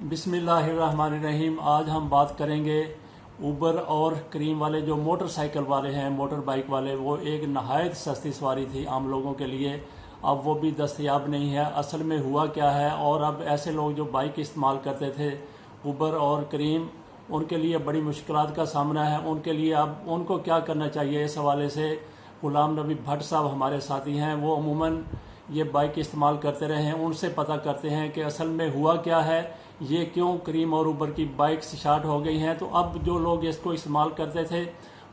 बिस्मिल्लाहिर्रहमानिर्रहीम। आज हम बात करेंगे ऊबर और करीम वाले जो मोटर साइकिल वाले हैं, मोटर बाइक वाले। वो एक नहायत सस्ती सवारी थी आम लोगों के लिए, अब वो भी दस्तयाब नहीं है। असल में हुआ क्या है, और अब ऐसे लोग जो बाइक इस्तेमाल करते थे ऊबर और करीम, उनके लिए बड़ी मुश्किलात का सामना है। उनके लिए अब उनको क्या करना चाहिए, इस हवाले से गुलाम नबी भट्ट साहब हमारे साथी हैं। वो अमूमन ये बाइक इस्तेमाल करते रहे हैं, उनसे पता करते हैं कि असल में हुआ क्या है, ये क्यों करीम और ऊबर की बाइक्स शार्ट हो गई हैं। तो अब जो लोग इसको इस्तेमाल करते थे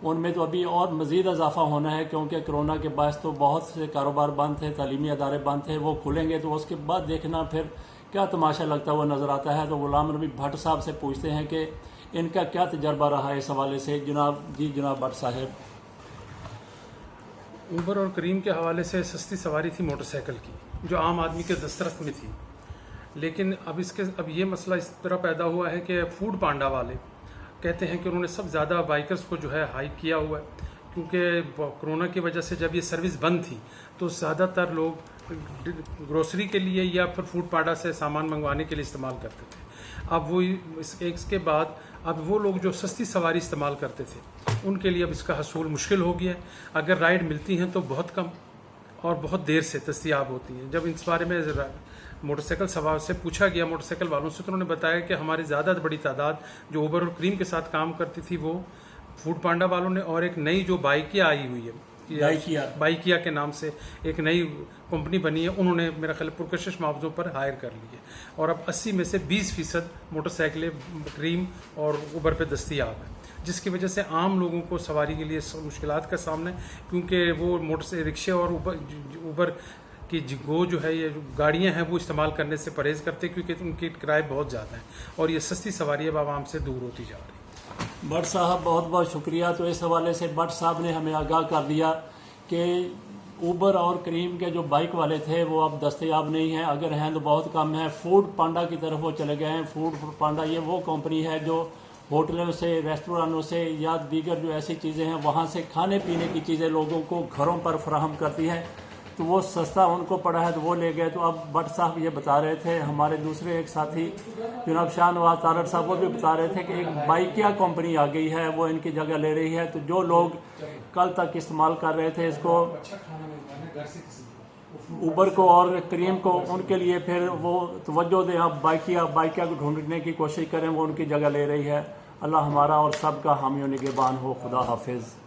उनमें तो अभी और मज़ीद इजाफा होना है, क्योंकि कोरोना के बायस तो बहुत से कारोबार बंद थे, तालीमी अदारे बंद थे। वो खुलेंगे तो उसके बाद देखना फिर क्या तमाशा लगता हुआ नज़र आता है। तो गुलाम नबी भट्ट साहब से पूछते हैं कि इनका क्या तजर्बा रहा है इस हवाले से। जनाब भट्ट साहब। ऊबर और करीम के हवाले से सस्ती सवारी थी मोटरसाइकिल की, जो आम आदमी के दस्तरस में थी। लेकिन अब ये मसला इस तरह पैदा हुआ है कि फूड पांडा वाले कहते हैं कि उन्होंने सब ज़्यादा बाइकर्स को जो है हाइक किया हुआ है, क्योंकि कोरोना की वजह से जब ये सर्विस बंद थी तो ज़्यादातर लोग ग्रोसरी के लिए या फिर फूड पांडा से सामान मंगवाने के लिए इस्तेमाल करते थे। अब वो इसके बाद अब वो लोग जो सस्ती सवारी इस्तेमाल करते थे उनके लिए अब इसका हसूल मुश्किल हो गया है। अगर राइड मिलती हैं तो बहुत कम और बहुत देर से दस्तयाब होती हैं। जब इस बारे में मोटरसाइकिल सवार से पूछा गया, मोटरसाइकिल वालों से, तो उन्होंने बताया कि हमारी ज़्यादा बड़ी तादाद जो ऊबर और करीम के साथ काम करती थी वो फूड पांडा वालों ने, और एक नई जो बाइकिया आई हुई है, बाइकिया के नाम से एक नई कंपनी बनी है, उन्होंने मेरा ख्याल पुरकशिश मुआवजों पर हायर कर ली है। और अब 80 में से 20% मोटरसाइकिलें करीम और ऊबर पे दस्तयाब है, जिसकी वजह से आम लोगों को सवारी के लिए मुश्किलात का सामना है, क्योंकि वो मोटर रिक्शे और ऊबर की जो है ये जो गाड़ियाँ हैं वो इस्तेमाल करने से परहेज़ करते हैं, क्योंकि उनके किराए बहुत ज़्यादा हैं और ये सस्ती सवारी अब आवाम से दूर होती जा रही है। भट्ट साहब बहुत बहुत शुक्रिया। तो इस हवाले से भट्ट साहब ने हमें आगाह कर दिया कि ऊबर और करीम के जो बाइक वाले थे वो अब दस्तयाब नहीं हैं, अगर हैं तो बहुत कम हैं। फूड पांडा की तरफ वो चले गए हैं। फूड पांडा ये वो कंपनी है जो होटलों से, रेस्टोरेंटों से या दीगर जो ऐसी चीज़ें हैं वहाँ से खाने पीने की चीज़ें लोगों को घरों पर फराहम करती है। तो वो सस्ता उनको पड़ा है तो वो ले गए। तो अब भट्ट साहब ये बता रहे थे, हमारे दूसरे एक साथी जनाब शाहनवाज तारड़ साहब वो भी बता रहे थे कि एक बाइकिया कंपनी आ गई है, वो इनकी जगह ले रही है। तो जो लोग कल तक इस्तेमाल कर रहे थे इसको, ऊबर को और करीम को, उनके लिए फिर वो तवज्जो दें, अब बाइकिया को ढूंढने की कोशिश करें, वो उनकी जगह ले रही है। अल्लाह हमारा और सब का हामी निगहबान हो। खुदा हाफिज़।